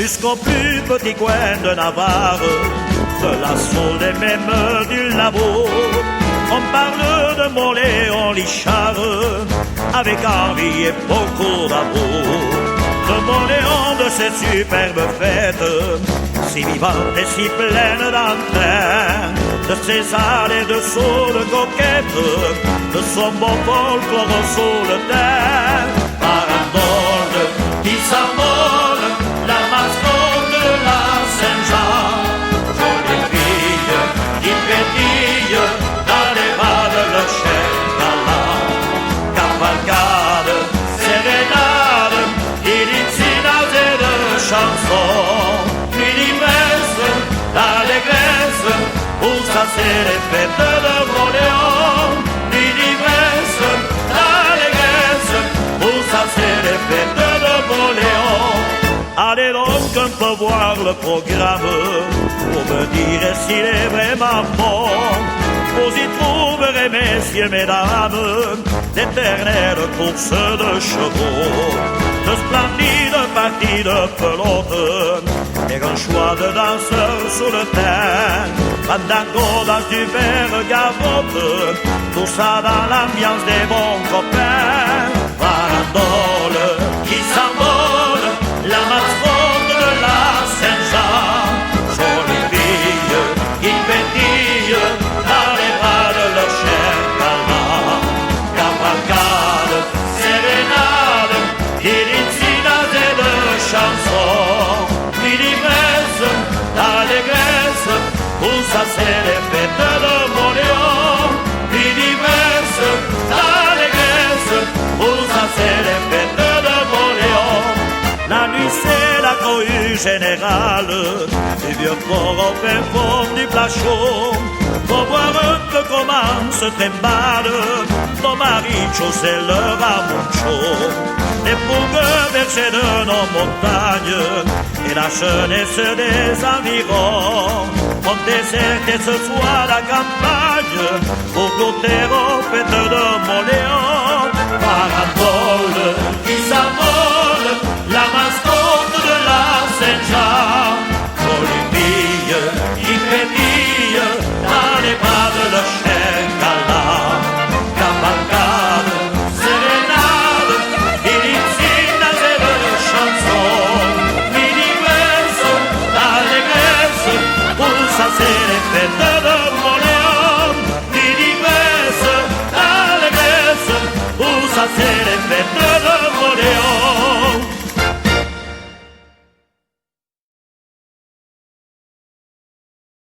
jusqu'au plus petit coin de Navarre, de la Saule et même du Lavaux. On parle de mon Léon Lichard, avec envie et beaucoup d'amour. De mon Léon, de ces superbes fêtes, si vivantes et si pleines d'entrain, de ses allées de saules coquettes, de son beau folklore sous le terre. Farandole qui s'envole, la mascotte de la Saint-Jean, jolie fille qui pétille dans les bras de leur cher galant. Cavalcade, sérénade, iricinade et de chansons, puis l'ivresse, l'allégresse, où ça c'est les fêtes de Moléon. Puis l'ivresse, l'allégresse, où ça c'est les fêtes de Moléon. Allez donc un peu voir le programme pour me dire s'il est vraiment bon. Vous y trouverez, messieurs, mesdames, d'éternelles courses de chevaux, de splendides parties de pelote, et un choix de danseurs sous le terre, fandango dans du verre gavotte, tout ça dans l'ambiance des bons copains. Farandole qui s'envole, la mascotte de la Saint-Jean, jolie fille qui pétille dans les bras de leur cher galant. Cavalcade, sérénade, iricinade et de chansons, puis l'ivresse, l'allégresse, où ça c'est les fêtes de Moléon. Puis l'ivresse, l'allégresse, où ça c'est les fêtes de Moléon. La nuit c'est la cohue générale, du vieux fort au fin fond du Plachot. Faut voir un peu comment se trimballe nos marichos et leur amoncho. Les fougueux bergers de nos montagnes et la jeunesse des environs ont déserté ce soir la campagne pour goûter aux fêtes de Moléon. Farandole